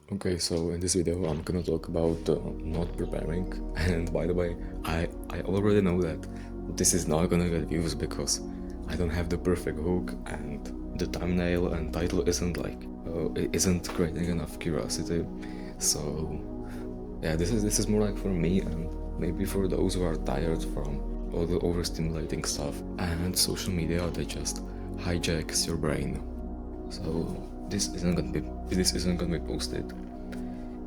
Okay, so in this video I'm gonna talk about not preparing, and by the way, I already know that this is not gonna get views because I don't have the perfect hook, and the thumbnail and title it isn't creating enough curiosity. So yeah, this is more like for me and maybe for those who are tired from all the overstimulating stuff and social media that just hijacks your brain. So this isn't gonna be posted.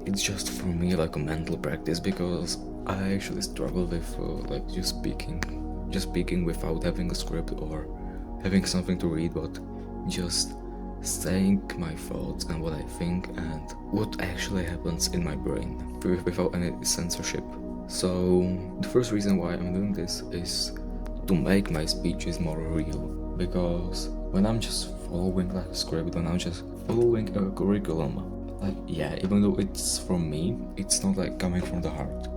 It's just for me like a mental practice because I actually struggle with like just speaking without having a script or having something to read, but just saying my thoughts and what I think and what actually happens in my brain without any censorship. So the first reason why I'm doing this is to make my speeches more real, because when I'm just following like a script, when I'm just following a curriculum, like yeah, even though it's from me, it's not like coming from the heart,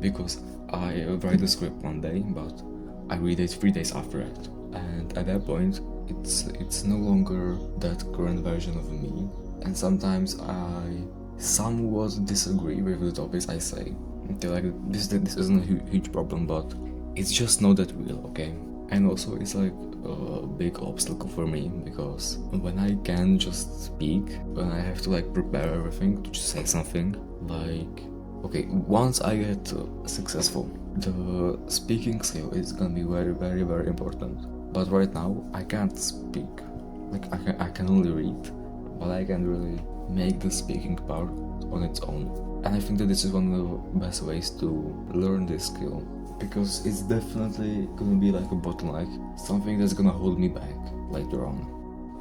because I write the script one day but I read it 3 days after it, and at that point it's no longer that current version of me, and sometimes I somewhat disagree with the topics I say. Okay, like this isn't a huge problem, but it's just not that real, okay? And also it's like a big obstacle for me because when I can just speak, when I have to like prepare everything to just say something, like okay, once I get successful, the speaking skill is gonna be very important. But right now I can't speak, like I can only read, but I can really make the speaking part on its own. And I think that this is one of the best ways to learn this skill, because it's definitely gonna be like a bottleneck, something that's gonna hold me back later on.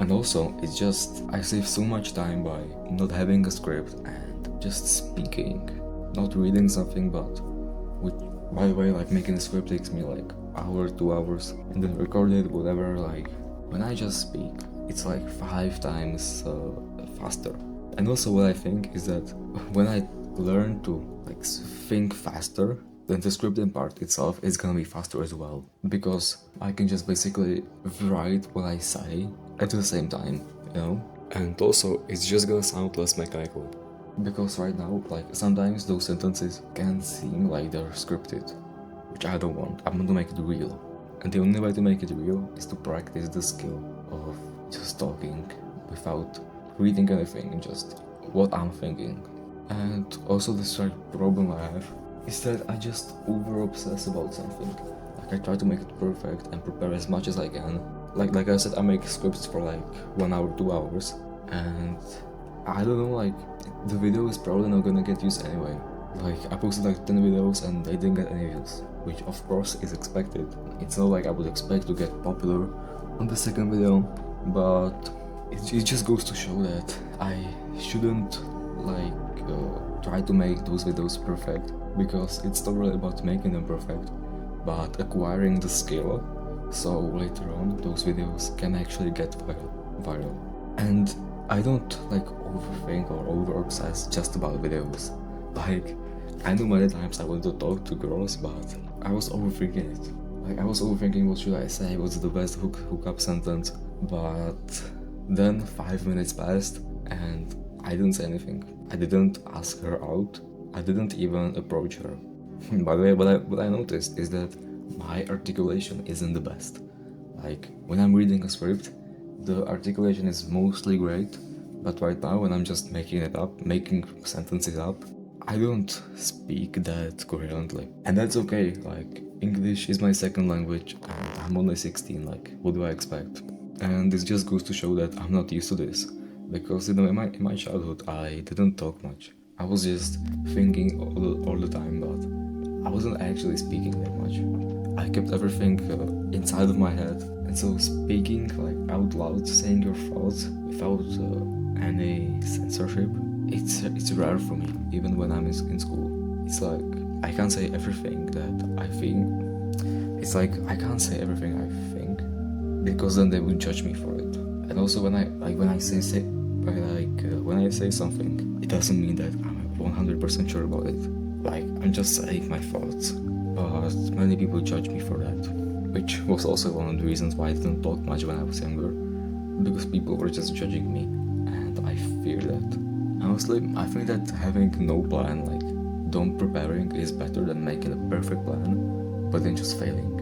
And also, it's just I save so much time by not having a script and just speaking, not reading something, but which, by the way, like making a script takes me like hour, 2 hours, and then record it, whatever. Like when I just speak, it's like 5 times faster. And also, what I think is that when I learn to like think faster, then the scripting part itself is gonna be faster as well, because I can just basically write what I say at the same time, you know? And also, it's just gonna sound less mechanical. Because right now, like sometimes those sentences can seem like they're scripted, which I don't want. I want to make it real. And the only way to make it real is to practice the skill of just talking without reading anything and just what I'm thinking. And also this like problem I have is that I just over obsess about something. Like I try to make it perfect and prepare as much as I can. Like I said, I make scripts for like 1 hour, 2 hours, and I don't know, like the video is probably not gonna get used anyway. Like I posted like 10 videos and they didn't get any views, which of course is expected. It's not like I would expect to get popular on the second video, but it just goes to show that I shouldn't like try to make those videos perfect, because it's not really about making them perfect, but acquiring the skill, so later on those videos can actually get viral. And I don't like overthink or over obsess just about videos. Like I know many times I want to talk to girls, but I was overthinking it. Like I was overthinking what should I say, what's the best hookup sentence, but then 5 minutes passed and I didn't say anything. I didn't ask her out. I didn't even approach her. By the way, what I noticed is that my articulation isn't the best. Like when I'm reading a script, the articulation is mostly great, but right now when I'm just making it up, making sentences up, I don't speak that coherently. And that's okay, like English is my second language and I'm only 16, like what do I expect? And this just goes to show that I'm not used to this, because in my childhood I didn't talk much. I was just thinking all the time, but I wasn't actually speaking that much. I kept everything inside of my head, and so speaking like out loud, saying your thoughts without any censorship, it's rare for me. Even when I'm in school, it's like I can't say everything that I think. It's like I can't say everything I think, because then they will judge me for it. And also when I say something, it doesn't mean that I'm 100% sure about it. Like I'm just saying my thoughts, but many people judge me for that, which was also one of the reasons why I didn't talk much when I was younger, because people were just judging me, and I fear that. Honestly, I think that having no plan, like don't preparing, is better than making a perfect plan, but then just failing.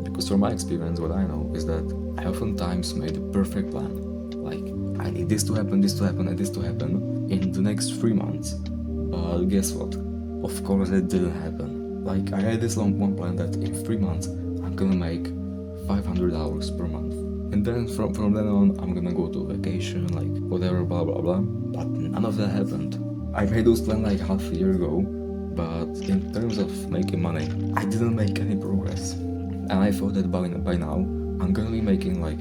Because from my experience, what I know is that I oftentimes made a perfect plan. Like, I need this to happen, this to happen, and this to happen in the next 3 months. But guess what? Of course, it didn't happen. Like, I had this long one plan that in 3 months, I'm gonna make 500 hours per month. And then from then on, I'm gonna go to vacation, like whatever, blah blah blah. But none of that happened. I made those plans like half a year ago, but in terms of making money, I didn't make any progress. And I thought that by now, I'm gonna be making like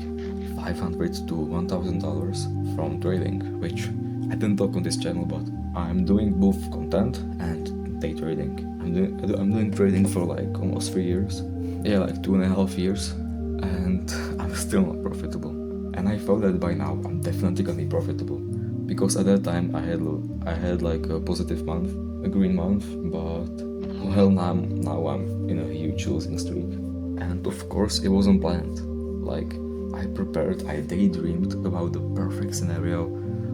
$500 to $1,000 from trading, which I didn't talk on this channel, but I'm doing both content and day trading. I'm doing trading for like almost 3 years. Yeah, like 2.5 years, and I'm still not profitable. And I thought that by now I'm definitely gonna be profitable, because at that time I had like a positive month, a green month, but well, now I'm in a huge losing streak. And of course it wasn't planned. Like, I prepared, I daydreamed about the perfect scenario,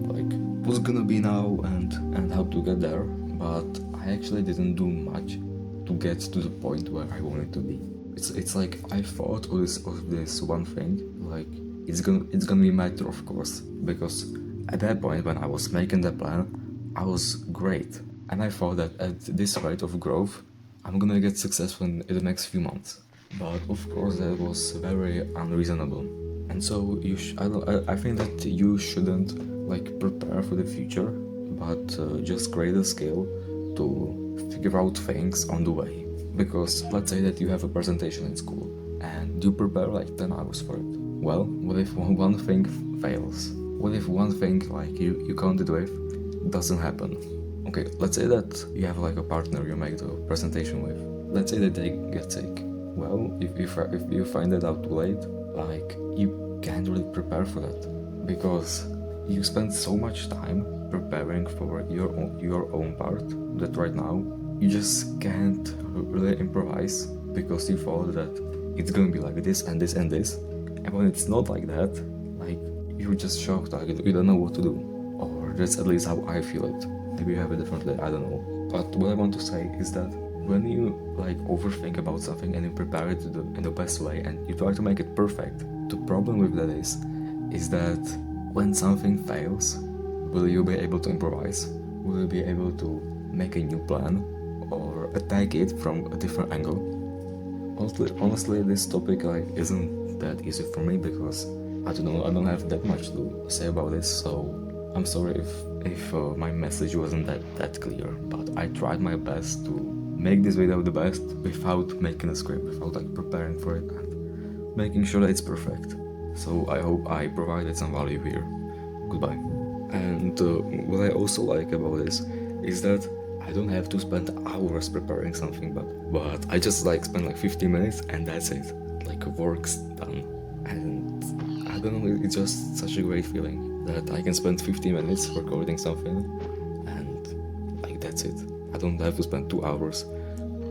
like what's gonna be now and how to get there, but I actually didn't do much to get to the point where I wanted to be. It's like I thought of this one thing, like it's gonna be matter, of course, because at that point when I was making the plan, I was great, and I thought that at this rate of growth, I'm gonna get successful in the next few months. But of course, that was very unreasonable, and so I think that you shouldn't like prepare for the future, but just create a skill to figure out things on the way. Because let's say that you have a presentation in school and you prepare like 10 hours for it. Well, what if one thing fails? What if one thing like you can't do it doesn't happen? Okay, let's say that you have like a partner you make the presentation with. Let's say that they get sick. Well, if you find that out too late, like you can't really prepare for that, because you spend so much time preparing for your own part that right now you just can't really improvise, because you thought that it's gonna be like this and this and this, and when it's not like that, like you're just shocked, like you don't know what to do, or that's at least how I feel it. Maybe you have it differently, I don't know. But what I want to say is that when you like overthink about something and you prepare it in the best way and you try to make it perfect, the problem with that is that when something fails, will you be able to improvise? Will you be able to make a new plan or attack it from a different angle? Honestly, this topic like isn't that easy for me, because I don't know, I don't have that much to say about this, so I'm sorry if my message wasn't that clear, but I tried my best to make this video the best without making a script, without like preparing for it and making sure that it's perfect. So I hope I provided some value here. Goodbye. And what I also like about this is that I don't have to spend hours preparing something, but I just like spend like 15 minutes and that's it. Like work's done. And I don't know, it's just such a great feeling that I can spend 15 minutes recording something and like that's it. I don't have to spend 2 hours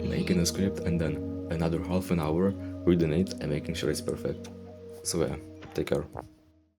making a script and then another half an hour reading it and making sure it's perfect. So yeah, take care.